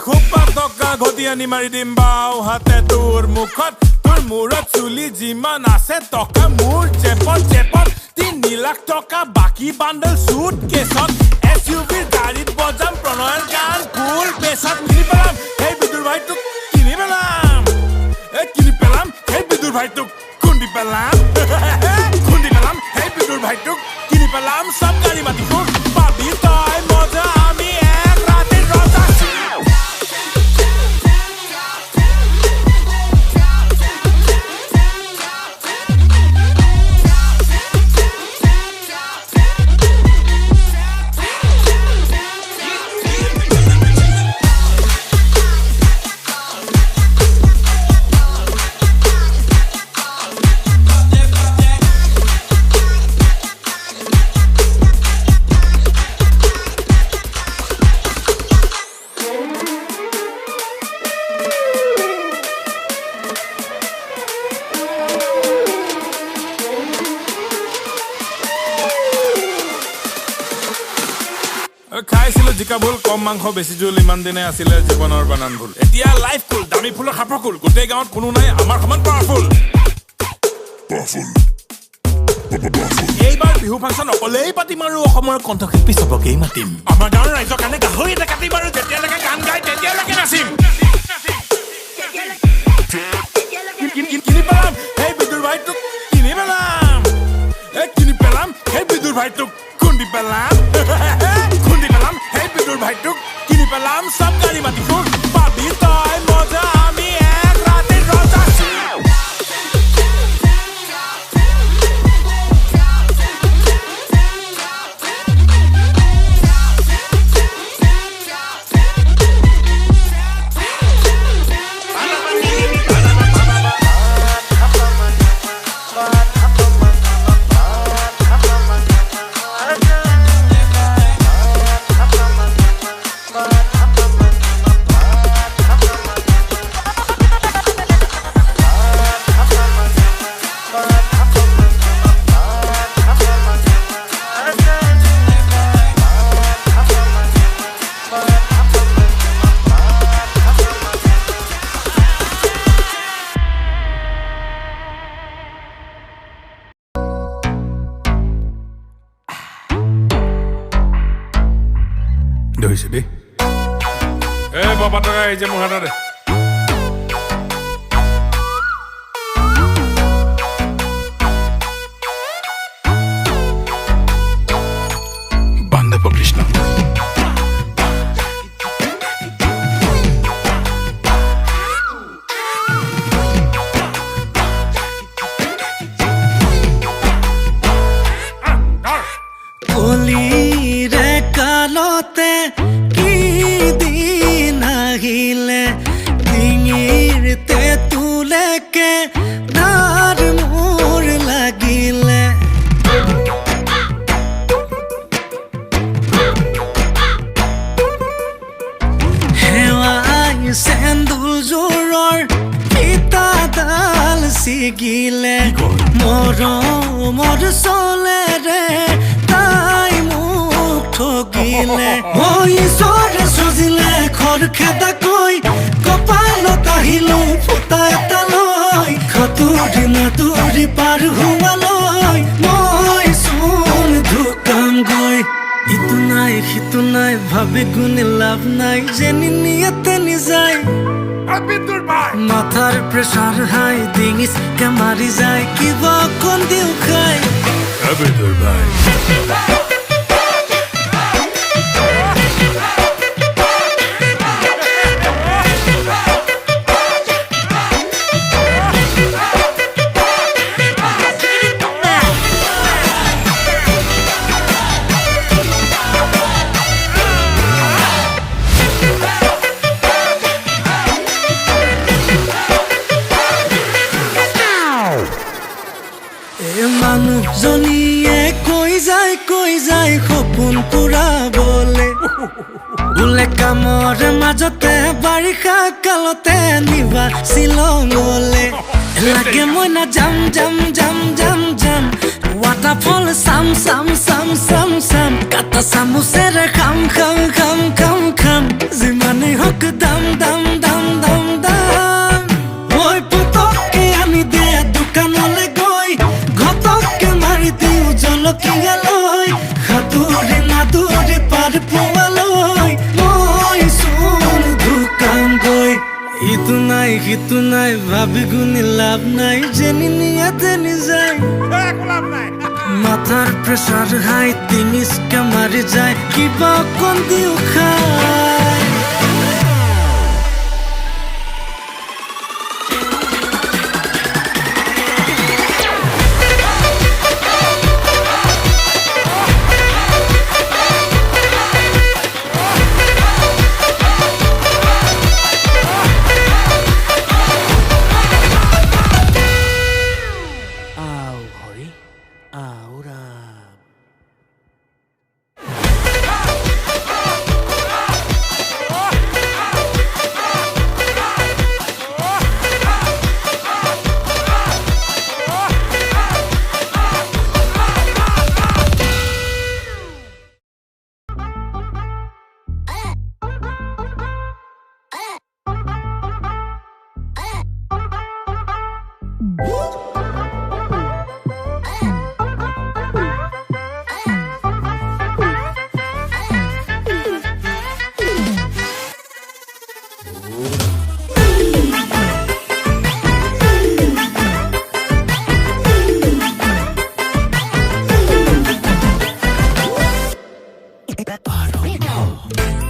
খোপা টকা ঘটি আনি মাৰি দিম বাও হাতে তোৰ মুখত তোৰ মূৰত চুলি যিমান আছে টকা মোৰ জেপত 3 লাখ টকা বাকী বান্ডল সুট কেছত এছইউভিৰ গাড়ীত বজাম প্ৰণয়ৰ গান ফুল পেছত কিনি পেলাম সেই বিদুৰ ভাইটোক কিনি পেলাম সেই বিদুৰ ভাইটোক খুন্দি পেলাম সেই বিদুৰ ভাইটোক কিনি পেলাম সব গাড়ী মাতি ফুল পাবি তই মজা আমি এক ৰাতিৰ ৰজা খাইছিলো জিকা ভুল কম মাংস বেছি জোল ইমান দিনে আছিলে জীৱনৰ বানান ভুল এতিয়া লাইফ কুল দামী ফুলৰ খাপৰ কুল গোটেই গাঁৱত কোনো নাই আমাৰ সমান পাৱাৰফুল এইবাৰ বিহু ফাংচন অকলেই পাতিম আৰু অসমৰ কণ্ঠশিল্পী চবকেই মাতিম আমাৰ গাঁৱৰ ৰাইজৰ কাৰণে গাহৰি এটা কাটিম আৰু যেতিয়ালৈকে গান গাই তেতিয়ালৈকে নাচিম কিনি পেলাম সেই বিদুৰ ভাইটোক কিনি পেলাম সেই বিদুৰ ভাইটোক খুন্দি পেলাম সেই বিদুৰ ভাইটোক কিনি পেলাম সব গাড়ী মাতি ফুল পাবি তই মজা আমি এক ৰাতিৰ ৰজা ধৰিছে দেই বাবা টকা এই যে মোৰ হাততে বান্ধৱ কৃষ্ণ কলিৰে কালতে কি দিন আহিলে ডিঙিৰ তেঁতুলেকে ধাৰ মোৰ লাগিলে হেৱাই চেন্দুৰযোৰৰ ফিতাডাল ছিগিলে মৰমৰ চলেৰে তাই মোক ঠগিলে ঈশ্বৰে সজিলে খৰখেদাকৈ কপালত আহিলো ফুটা এটা লৈ সাঁতুৰি নাতুৰি পাৰ হোৱালৈ মই চোন ঢুকামগৈ ইটো নাই সিটো নাই ভাবি গুণে লাভ নাই যেনি নিয়াতে নিযায় মাথাৰ প্ৰেছাৰ হাই ডিঙিচকে মাৰি যায় কিবা অকণ দিও খাই বিদুৰ ভাই মানুহজনীয়ে কৈ যায় সপোন পুৰাবলে বোলে কামৰ মাজতে বাৰিষা কালতে নিবা শ্বিলঙলে লাগে মই না যাম ৱাটাৰফল চাম কাটা চামুচেৰে খাম যিমানেই হওক মোক দাম দাম দাম দাম দাম মই পতককে আনি দিয়া দোকানলৈ গৈ ঘটককে মাৰি দিওঁ জলকীয়া লৈ সাঁতুৰি নাদুৰি পাৰ পোৱালৈ মই চোন দোকান গৈ ইটো নাই সিটো নাই ভাবি গুণি লাভ নাই যেনি নিয়াতে নিযায় মাথাৰ প্ৰেছাৰ হাই টিঙিচকে মাৰি যায় কিবা অকণ দিও খাই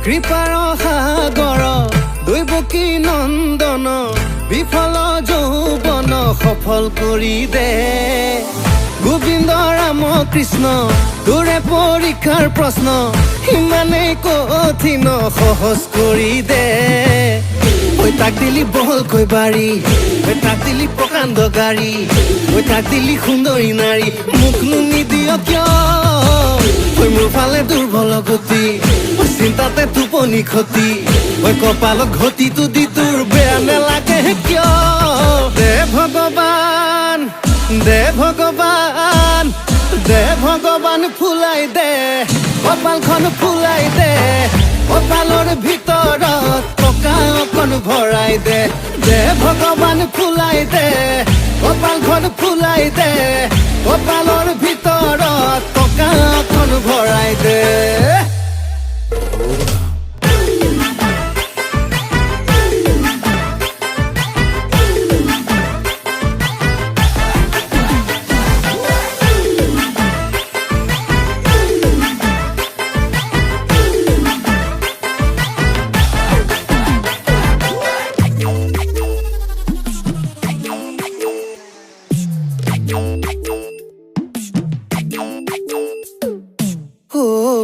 কৃপাৰ সাগৰ দৈৱকী নন্দন বিফল যৌৱন সফল কৰি দে গোবিন্দ ৰাম কৃষ্ণ তোৰে পৰীক্ষাৰ প্ৰশ্ন ইমানেই কঠিন সহজ কৰি দে ঐ তাক দিলি বহলকৈ বাৰী ঐ তাক দিলি প্ৰকাণ্ড গাড়ী ঐ তাক দিলি সুন্দৰী নাৰী মোকনো নিদিয় কিয় ঐ মোৰ ফালে দুৰ্বল গতি চিন্তাতে টোপনি ক্ষতি ঐ কপালত ঘটিটো দি তোৰ বেয়া নেলাগে কিয় দে ভগৱান দে ভগৱান দে ভগৱান ফুলাই দে কপালখন ফুলাই দে কপালৰ ভিতৰত টকা অকণ ভৰাই দে দে ভগৱান ফুলাই দে কপালখন ফুলাই দে কপালৰ ভিতৰত টকা অকণ ভৰাই দে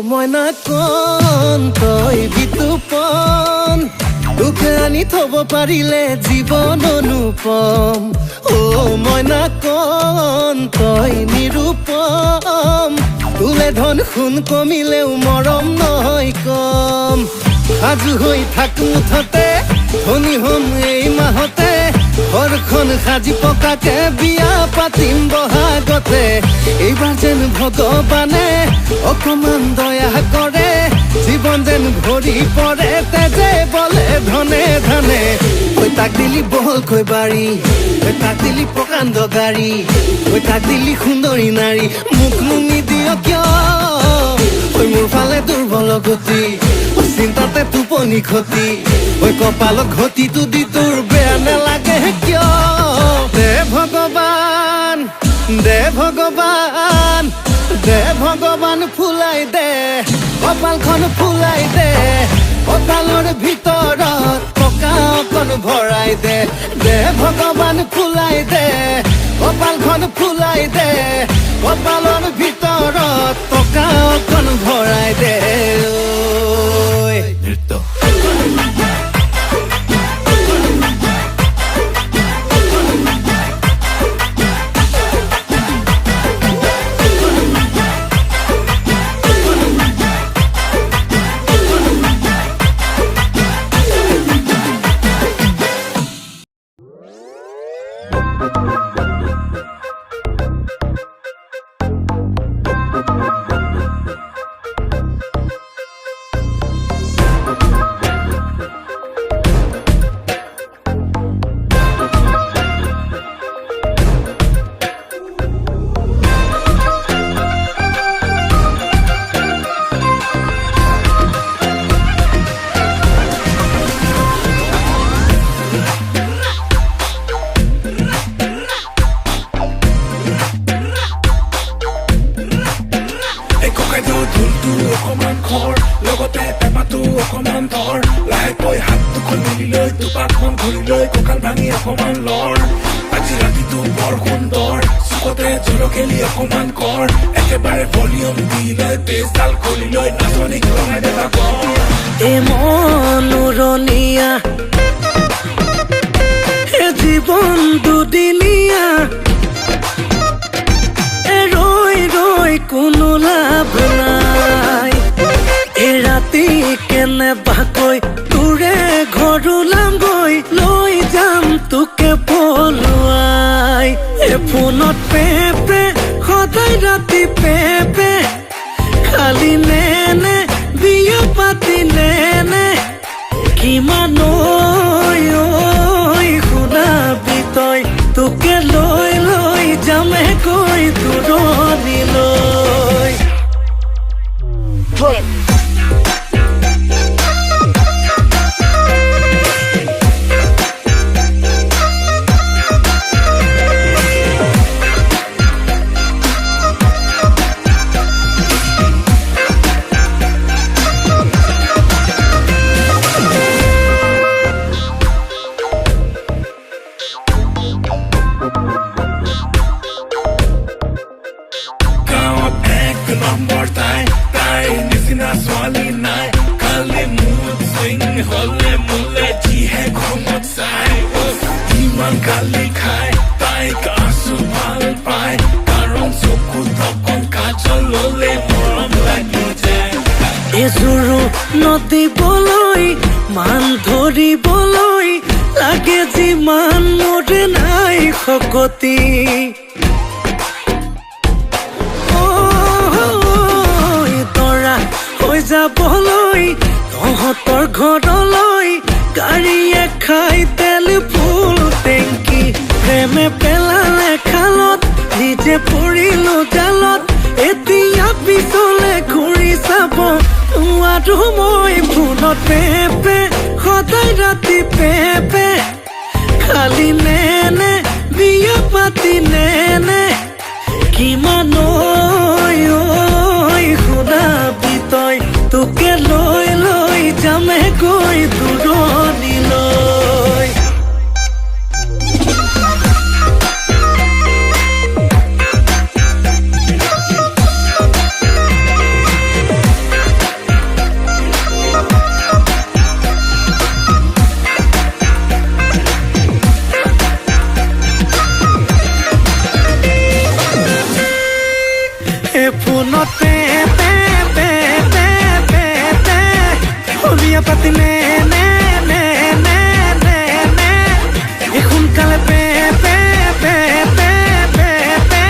মইনা কণ তই বিতুপন দুখে আনি থব পাৰিলে জীৱন অনুপম মইনা কণ তই নিৰূপম তোলে ধন সোণ কমিলেও মৰম নহয় কম সাজু হৈ থাক মুঠতে ধনী হম এই মাহতে ঘৰখন সাজি পকাকে বিয়া পাতিম বহাগতে এইবাৰ যেন ভগৱানে অকমান দয়া কৰে জীৱন যেন ভৰি পৰে তেজে বলে ধনে ধনে ঐ তাক দিলি বহলকৈ বাৰী ঐ তাক দিলি প্ৰকাণ্ড গাড়ী ঐ তাক দিলি সুন্দৰী নাৰী মোকনো নিদিয় কিয় ঐ মোৰ ফালে দুৰ্বল গতি চিন্তাতে টোপনি ক্ষতি ঐ কপালত ঘটিটো দি তোৰ বেয়া নেলাগে কিয় দে ভগৱান দে ভগৱান দে ভগৱান ফুলাই দে কপালখন ফুলাই দে কপালৰ ভিতৰত টকা অকণ ভৰাই দে দে ভগৱান ফুলাই দে কপালখন ফুলাই দে কপালৰ ভিতৰত টকা অকণ ভৰাই দে লৈ দুপাকমান ঘূৰি লৈ কঁকাল ভাঙি অকমান লৰ আজি ৰাতিটো বৰ সুন্দৰ চুকতে জলকেলি অকমান কৰ একেবাৰে ভলিউম দি লৈ বেছডাল খুলি লৈ নাচনি লগাই দেতা কৰ এ মনোৰণীয়া এ জীৱন দুদিনীয়া এ ৰৈ ৰৈ কোনো লাভ নাই এ ৰাতি কেনেবাকৈ তোৰে ঘৰ ওলামগৈ লৈ যাম তোকে পলুৱাই এ ফোনত পেপে সদায় ৰাতি পেপে খালি নেনে বিয়া পাতি নেনে কিমান শুনাবি তই তোকে লৈ লৈ যামে কৈ দূৰণিলৈ নম্বৰ তাই নিচিনা ছোৱালী নাই খালি মুড চুইং হলে মোলে যিহে খঙত চাই ইমান গালি খাই তাইক আছো ভাল পায় কাৰণ চকু তকন কাজল ললে মৰম লাগি যায় এজোৰো নদিবলৈ মান ধৰিবলৈ লাগে যিমান মোৰে নাই শকতি যাবলৈ তহঁতৰ ঘৰলৈ গাড়ীয়ে খাই তেল ফুল টেংকি প্ৰেমে পেলালে খালত নিজে পৰিলো জালত এতিয়া পিছলে ঘূৰি চাব আৰু মই ফোনত পেপে সদায় ৰাতি পেপে খালি নেনে বিয়া পাতি নেনে কিমান শুনাবি তই তোকে লৈ লৈ যামে গৈ দূৰণিলৈ ফোনত পেপে পেপে পেপে বিয়া পাতি নেনে নেনে নেনে সোনকালে পেপে পেপে পেপে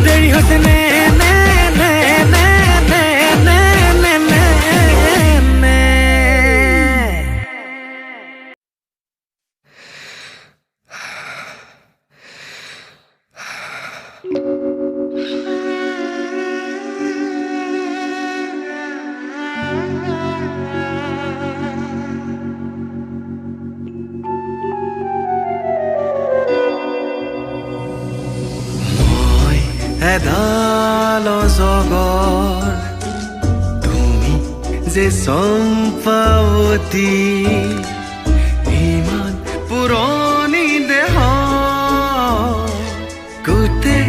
দেৰি হৈছে নেনে নেনে নেনে নেনে এডাল জগৰ তুমি যে চম্পাৱতী ইমান পুৰণি দেহ গোটে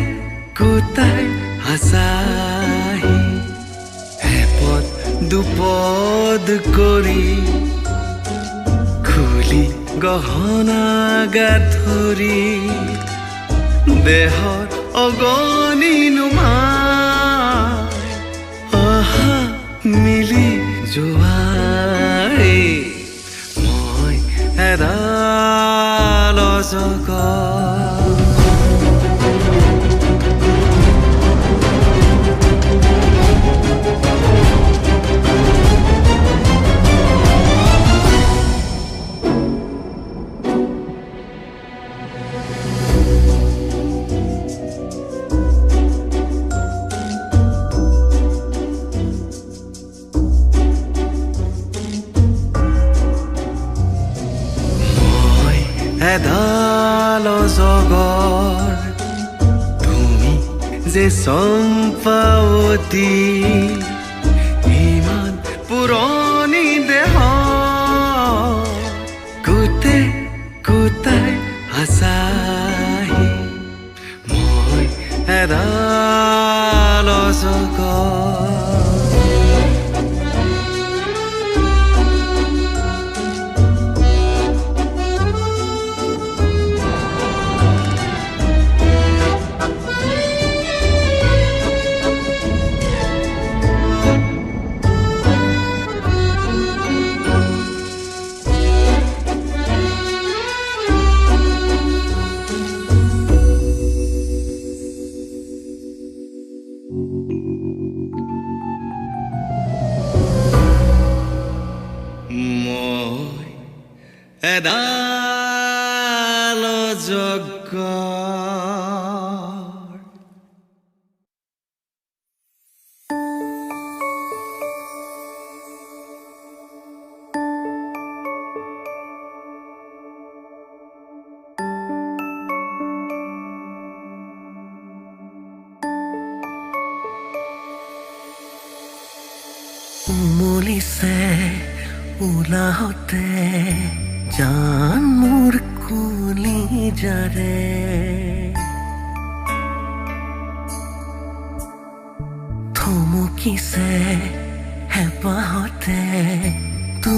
গোটাই হাচাহি এপদ দুপদ কৰি খুলি গহনা গাঁঠৰি দেহৰ অগণি নুমাই অহা মিলি যোৱাই মই এডাল জগৰ এডাল জগৰ তুমি যে চম্পাৱতী ইমান পুৰণি দেহ এডাল যজ্ঞ উমলিছে ওলাহতে জান মোৰ কলিজাৰে থমকিছে হেঁপাহতে তো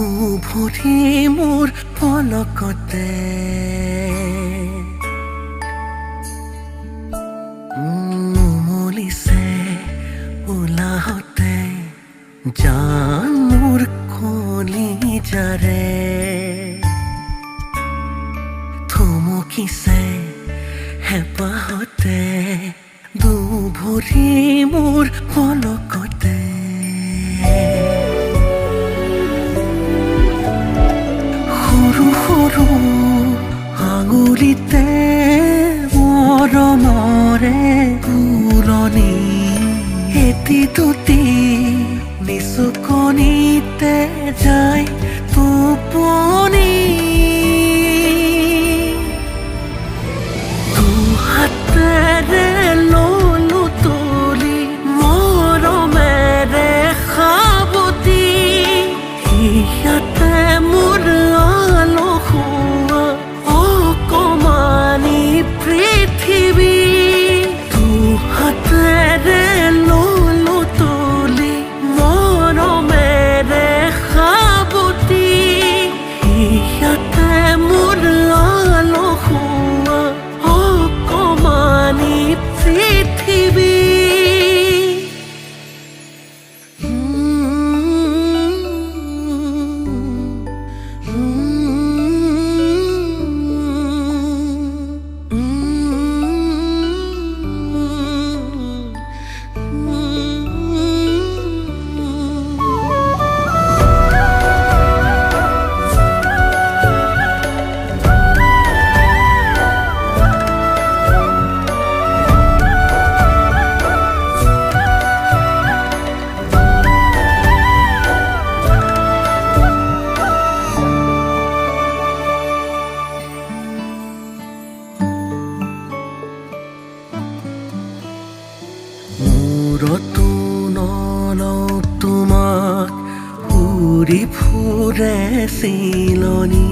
ভৰি মোৰ পলকতে উমলিছে ওলাহতে জান মোৰ কলিজাৰে থমকিছে হেঁপাহতে দুভৰি মোৰ পলকতে সৰু সৰু আঙুলিতে মৰমৰে পুৰণি এটি দুটি নিচুকনিতে যায় টোপনি দুহাতেৰে ললো তুলি মৰমেৰে সাৱটি ইয়াতে মোৰ আলসুৱা অকমানি পৃথিৱী দুহাতেৰে ললো তুলি মৰমেৰে সাৱটি ইয়াতে মোৰ আলসুৱা অকমানি পৃথিৱী মূৰতো নলওঁ তোমাক উৰি ফুৰে চিলনি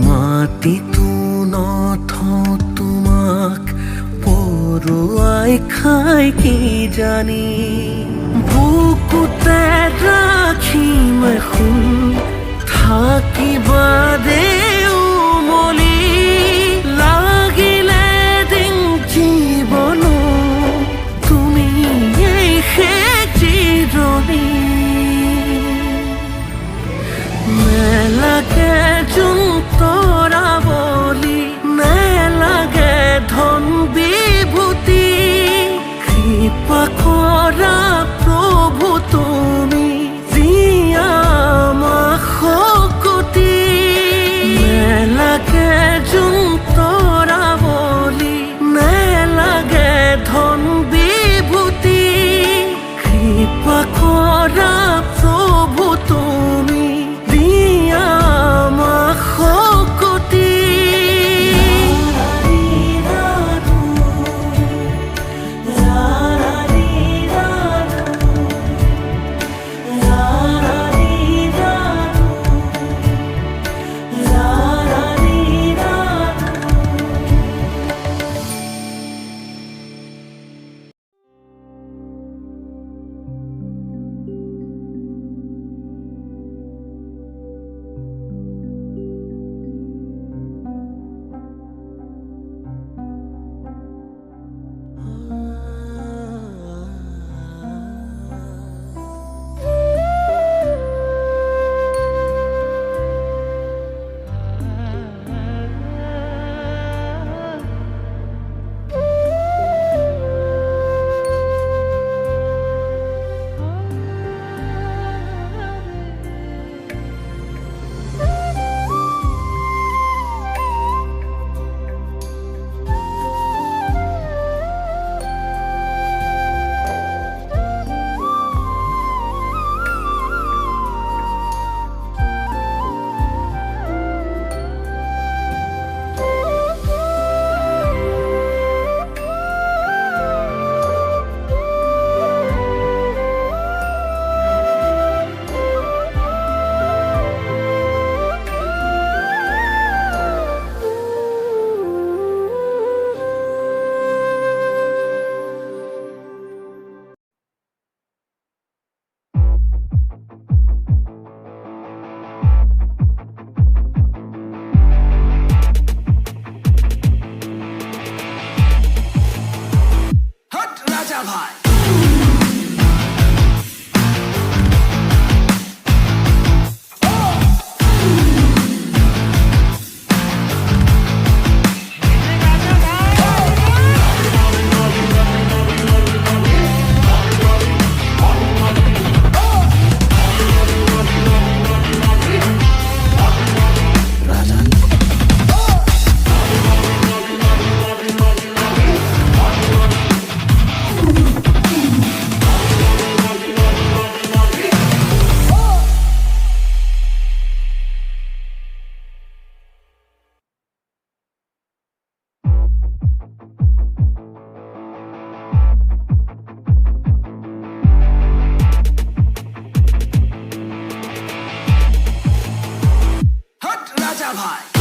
মাটিতো নথওঁ তোমাক পৰুৱাই খাই কি জানি বুকুতে ৰাখিম এখন থাকিবা দেও মলি লাগিলে দিন জীৱন নেলাগে যোন তৰা বলি নেলাগে ধন বিভূতি কৃপা কৰা প্ৰভু তুমি দিয়া আমাক শক্তি ভাই